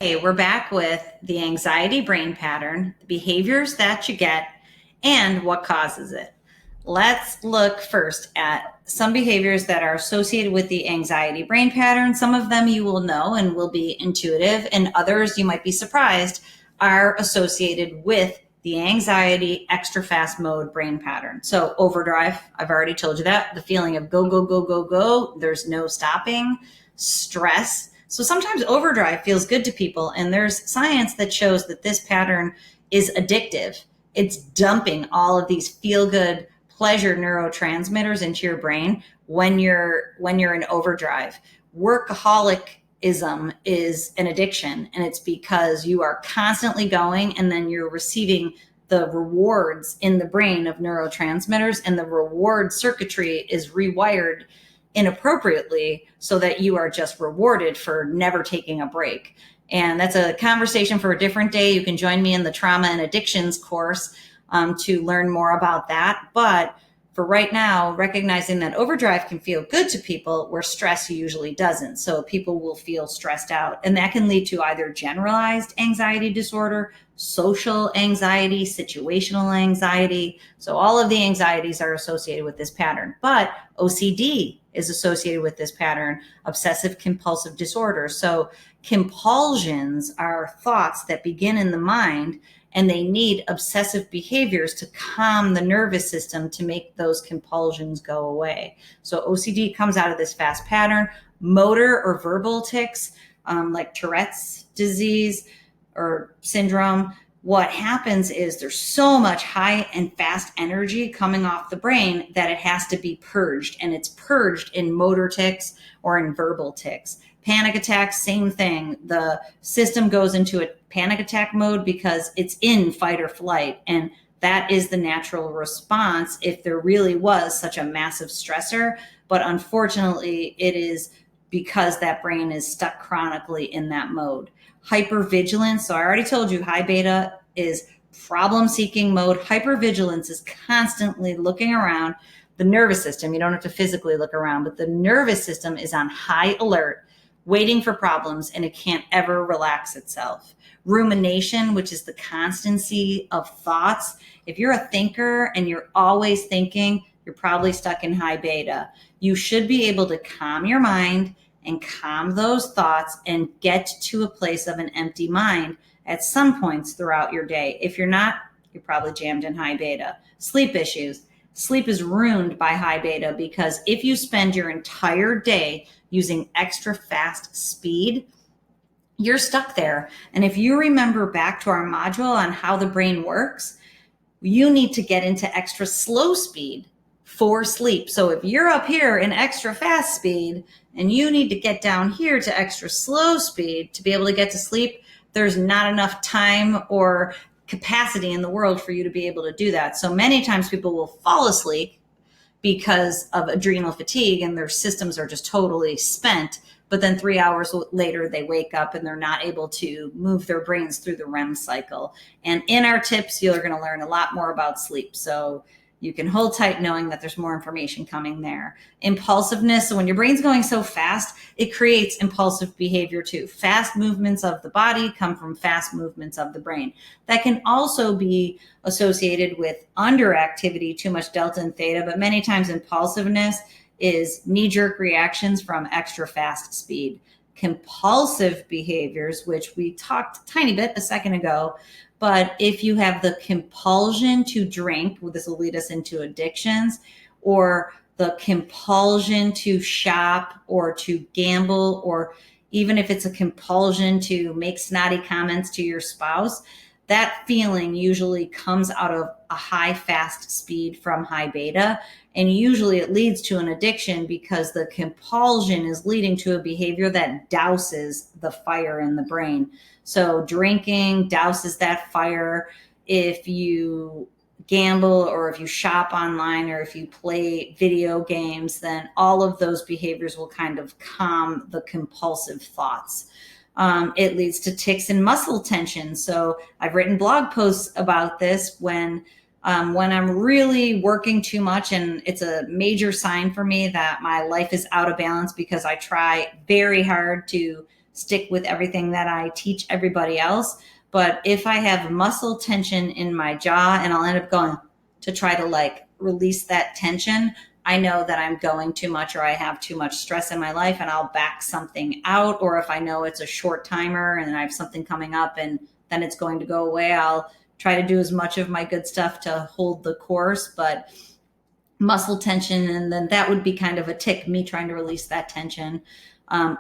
Hey, we're back with the anxiety brain pattern, the behaviors that you get, and what causes it. Let's look first at some behaviors that are associated with the anxiety brain pattern. Some of them you will know and will be intuitive, and others you might be surprised are associated with the anxiety extra fast mode brain pattern. So overdrive, I've already told you that, the feeling of go, go, go, go, go, there's no stopping. Stress. So sometimes overdrive feels good to people, and there's science that shows that this pattern is addictive. It's dumping all of these feel-good pleasure neurotransmitters into your brain when you're in overdrive. Workaholism is an addiction, and it's because you are constantly going and then you're receiving the rewards in the brain of neurotransmitters, and the reward circuitry is rewired inappropriately so that you are just rewarded for never taking a break. And that's a conversation for a different day. You can join me in the trauma and addictions course to learn more about that. But for right now, recognizing that overdrive can feel good to people where stress usually doesn't. So people will feel stressed out, and that can lead to either generalized anxiety disorder, social anxiety, situational anxiety. So all of the anxieties are associated with this pattern, but OCD is associated with this pattern, obsessive compulsive disorder. So compulsions are thoughts that begin in the mind, and they need obsessive behaviors to calm the nervous system to make those compulsions go away. So OCD comes out of this fast pattern. Motor or verbal tics, like Tourette's disease or syndrome, what happens is there's so much high and fast energy coming off the brain that it has to be purged, and it's purged in motor tics or in verbal tics. Panic attacks, same thing. The system goes into a panic attack mode because it's in fight or flight, and that is the natural response if there really was such a massive stressor. But unfortunately, it is because that brain is stuck chronically in that mode. Hypervigilance. So I already told you high beta is problem-seeking mode. Hypervigilance is constantly looking around the nervous system. You don't have to physically look around, but the nervous system is on high alert, waiting for problems, and it can't ever relax itself. Rumination, which is the constancy of thoughts. If you're a thinker and you're always thinking, you're probably stuck in high beta. You should be able to calm your mind and calm those thoughts and get to a place of an empty mind at some points throughout your day. If you're not, you're probably jammed in high beta. Sleep issues. Sleep is ruined by high beta because if you spend your entire day using extra fast speed, you're stuck there. And if you remember back to our module on how the brain works, you need to get into extra slow speed for sleep. So if you're up here in extra fast speed and you need to get down here to extra slow speed to be able to get to sleep, there's not enough time or capacity in the world for you to be able to do that. So many times people will fall asleep because of adrenal fatigue and their systems are just totally spent. But then 3 hours later, they wake up and they're not able to move their brains through the REM cycle. And in our tips, you're going to learn a lot more about sleep. So you can hold tight knowing that there's more information coming there. Impulsiveness. So when your brain's going so fast, it creates impulsive behavior too. Fast movements of the body come from fast movements of the brain. That can also be associated with underactivity, too much delta and theta, but many times impulsiveness is knee-jerk reactions from extra fast speed. Compulsive behaviors, which we talked a tiny bit a second ago, but if you have the compulsion to drink, well, this will lead us into addictions, or the compulsion to shop or to gamble, or even if it's a compulsion to make snotty comments to your spouse, that feeling usually comes out of a high fast speed from high beta. And usually it leads to an addiction because the compulsion is leading to a behavior that douses the fire in the brain. So drinking douses that fire. If you gamble or if you shop online or if you play video games, then all of those behaviors will kind of calm the compulsive thoughts. It leads to tics and muscle tension. So I've written blog posts about this when I'm really working too much, and it's a major sign for me that my life is out of balance because I try very hard to stick with everything that I teach everybody else. But if I have muscle tension in my jaw and I'll end up going to try to like release that tension, I know that I'm going too much or I have too much stress in my life, and I'll back something out. Or if I know it's a short timer and I have something coming up and then it's going to go away, I'll try to do as much of my good stuff to hold the course. But muscle tension, and then that would be kind of a tick, me trying to release that tension.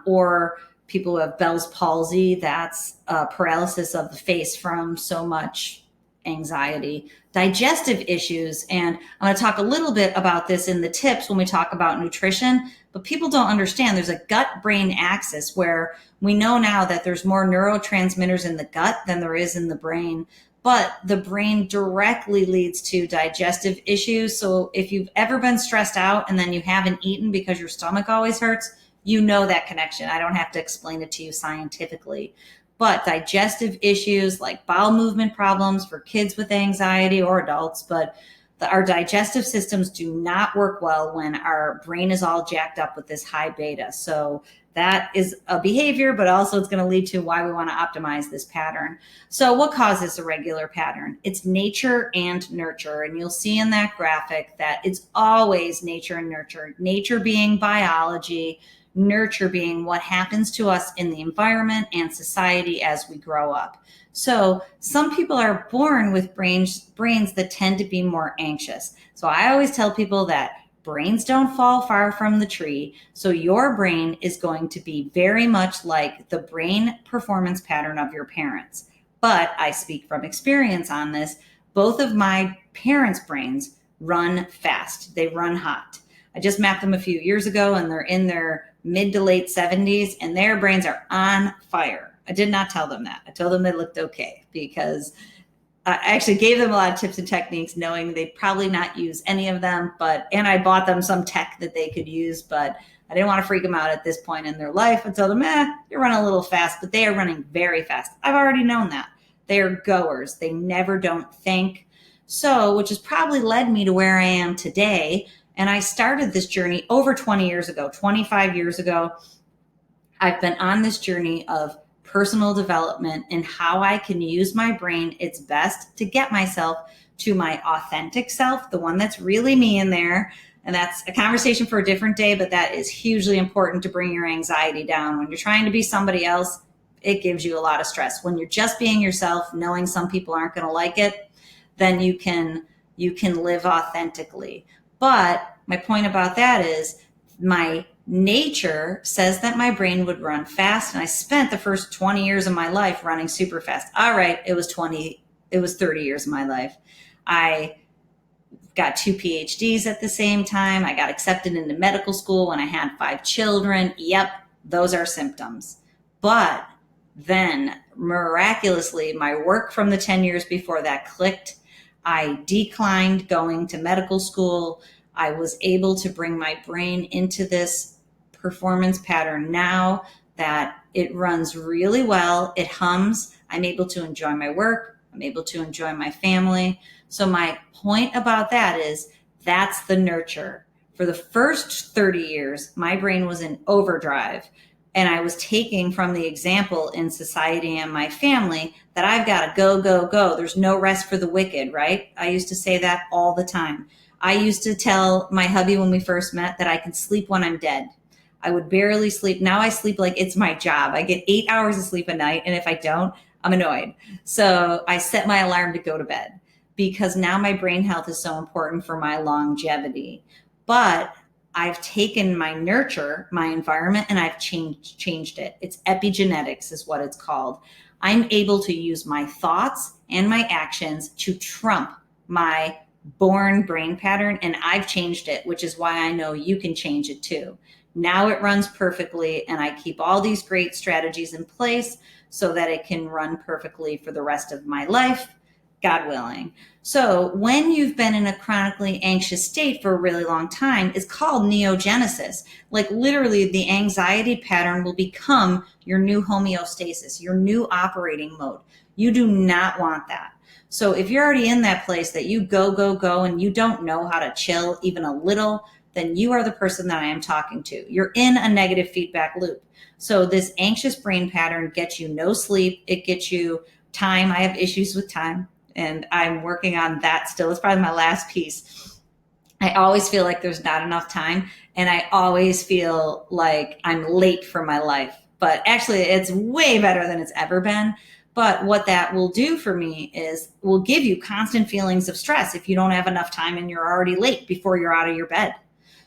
Or people who have Bell's palsy, that's paralysis of the face from so much anxiety. Digestive issues, and I'm going to talk a little bit about this in the tips when we talk about nutrition, but people don't understand there's a gut-brain axis where we know now that there's more neurotransmitters in the gut than there is in the brain, but the brain directly leads to digestive issues. So if you've ever been stressed out and then you haven't eaten because your stomach always hurts, you know that connection. I don't have to explain it to you scientifically. But digestive issues like bowel movement problems for kids with anxiety or adults, but our digestive systems do not work well when our brain is all jacked up with this high beta. So that is a behavior, but also it's going to lead to why we want to optimize this pattern. So what causes irregular pattern? It's nature and nurture. And you'll see in that graphic that it's always nature and nurture. Nature being biology, nurture being what happens to us in the environment and society as we grow up. So some people are born with brains that tend to be more anxious. So I always tell people that brains don't fall far from the tree. So your brain is going to be very much like the brain performance pattern of your parents. But I speak from experience on this. Both of my parents' brains run fast. They run hot. I just mapped them a few years ago, and they're in their mid to late 70s, and their brains are on fire. I did not tell them that. I told them they looked okay, because I actually gave them a lot of tips and techniques knowing they'd probably not use any of them, and I bought them some tech that they could use, but I didn't want to freak them out at this point in their life. I told them, you're running a little fast, but they are running very fast. I've already known that. They are goers. They never don't think. So, which has probably led me to where I am today. And I started this journey over 20 years ago, 25 years ago. I've been on this journey of personal development and how I can use my brain its best to get myself to my authentic self, the one that's really me in there. And that's a conversation for a different day, but that is hugely important to bring your anxiety down. When you're trying to be somebody else, it gives you a lot of stress. When you're just being yourself, knowing some people aren't going to like it, then you can live authentically. But my point about that is my nature says that my brain would run fast. And I spent the first 20 years of my life running super fast. All right, it was 30 years of my life. I got 2 PhDs at the same time. I got accepted into medical school when I had 5 children. Yep, those are symptoms. But then miraculously, my work from the 10 years before that clicked. I declined going to medical school. I was able to bring my brain into this performance pattern now that it runs really well. It hums. I'm able to enjoy my work. I'm able to enjoy my family. So my point about that is that's the nurture. For the first 30 years, my brain was in overdrive. And I was taking from the example in society and my family that I've got to go, go, go. There's no rest for the wicked, right? I used to say that all the time. I used to tell my hubby when we first met that I could sleep when I'm dead. I would barely sleep. Now I sleep like it's my job. I get 8 hours of sleep a night, and if I don't, I'm annoyed. So I set my alarm to go to bed because now my brain health is so important for my longevity. But I've taken my nurture, my environment, and I've changed it. It's epigenetics is what it's called. I'm able to use my thoughts and my actions to trump my born brain pattern, and I've changed it, which is why I know you can change it too. Now it runs perfectly, and I keep all these great strategies in place so that it can run perfectly for the rest of my life, God willing. So when you've been in a chronically anxious state for a really long time, it's called neogenesis. Like literally the anxiety pattern will become your new homeostasis, your new operating mode. You do not want that. So if you're already in that place that you go, go, go, and you don't know how to chill even a little, then you are the person that I am talking to. You're in a negative feedback loop. So this anxious brain pattern gets you no sleep. It gets you time. I have issues with time, and I'm working on that still. It's probably my last piece. I always feel like there's not enough time, and I always feel like I'm late for my life. But actually, it's way better than it's ever been. But what that will do for me is will give you constant feelings of stress if you don't have enough time and you're already late before you're out of your bed.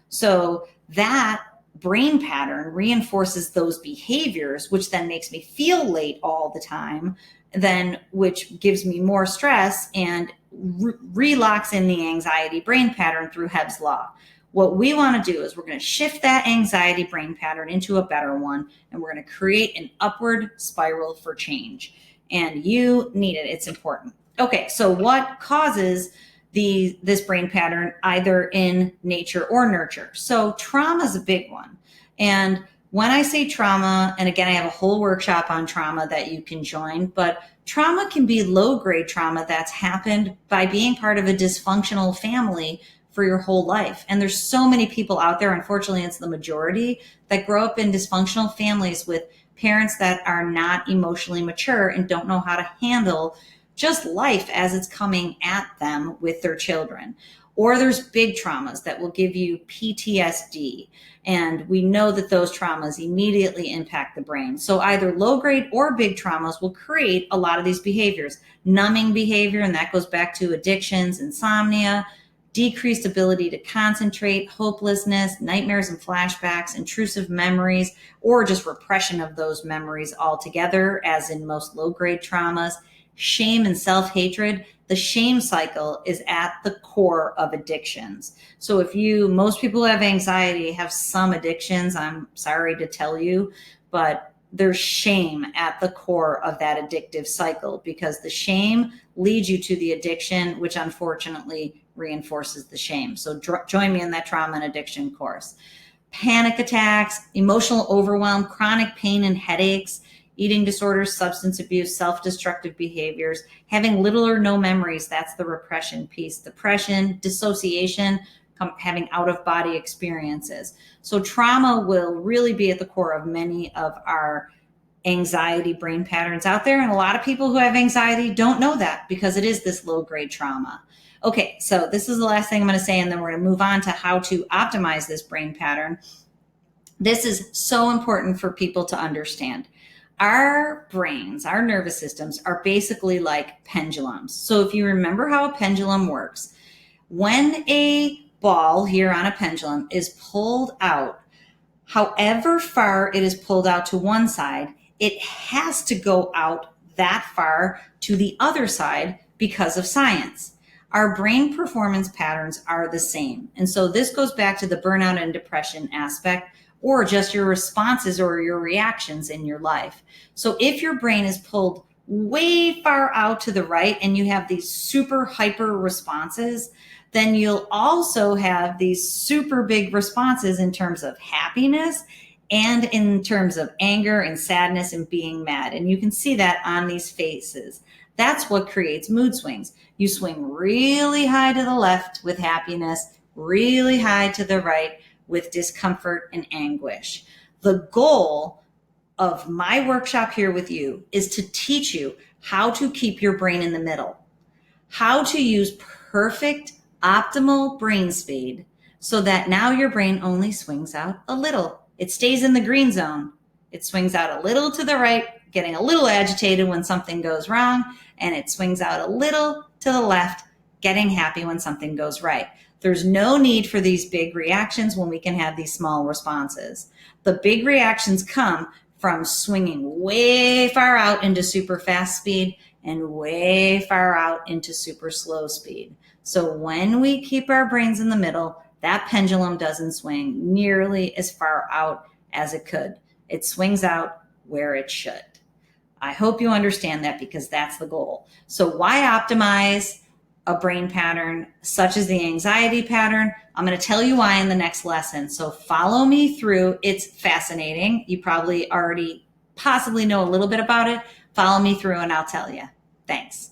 So that brain pattern reinforces those behaviors, which then makes me feel late all the time, then which gives me more stress and relocks in the anxiety brain pattern through Hebb's law. What we want to do is we're going to shift that anxiety brain pattern into a better one, and we're going to create an upward spiral for change. And you need it. It's important. Okay, so what causes this brain pattern, either in nature or nurture? So trauma is a big one. And when I say trauma, and again, I have a whole workshop on trauma that you can join, but trauma can be low-grade trauma that's happened by being part of a dysfunctional family for your whole life. And there's so many people out there, unfortunately, it's the majority, that grow up in dysfunctional families with parents that are not emotionally mature and don't know how to handle just life as it's coming at them with their children. Or there's big traumas that will give you PTSD. And we know that those traumas immediately impact the brain. So either low grade or big traumas will create a lot of these behaviors. Numbing behavior, and that goes back to addictions, insomnia, decreased ability to concentrate, hopelessness, nightmares and flashbacks, intrusive memories, or just repression of those memories altogether, as in most low-grade traumas. Shame and self-hatred. The shame cycle is at the core of addictions. So most people who have anxiety have some addictions, I'm sorry to tell you, but there's shame at the core of that addictive cycle, because the shame leads you to the addiction, which unfortunately reinforces the shame. So join me in that trauma and addiction course. Panic attacks, emotional overwhelm, chronic pain and headaches, eating disorders, substance abuse, self-destructive behaviors, having little or no memories, that's the repression piece. Depression, dissociation, having out-of-body experiences. So trauma will really be at the core of many of our anxiety brain patterns out there. And a lot of people who have anxiety don't know that, because it is this low-grade trauma. Okay, so this is the last thing I'm going to say, and then we're going to move on to how to optimize this brain pattern. This is so important for people to understand. Our brains, our nervous systems are basically like pendulums. So if you remember how a pendulum works, when a ball here on a pendulum is pulled out, however far it is pulled out to one side, it has to go out that far to the other side because of science. Our brain performance patterns are the same. And so this goes back to the burnout and depression aspect, or just your responses or your reactions in your life. So if your brain is pulled way far out to the right and you have these super hyper responses, then you'll also have these super big responses in terms of happiness and in terms of anger and sadness and being mad. And you can see that on these faces. That's what creates mood swings. You swing really high to the left with happiness, really high to the right with discomfort and anguish. The goal of my workshop here with you is to teach you how to keep your brain in the middle, how to use perfect, optimal brain speed so that now your brain only swings out a little. It stays in the green zone. It swings out a little to the right, getting a little agitated when something goes wrong, and it swings out a little to the left, getting happy when something goes right. There's no need for these big reactions when we can have these small responses. The big reactions come from swinging way far out into super fast speed and way far out into super slow speed. So when we keep our brains in the middle, that pendulum doesn't swing nearly as far out as it could. It swings out where it should. I hope you understand that, because that's the goal. So why optimize a brain pattern such as the anxiety pattern? I'm going to tell you why in the next lesson. So follow me through. It's fascinating. You probably already possibly know a little bit about it. Follow me through and I'll tell you. Thanks.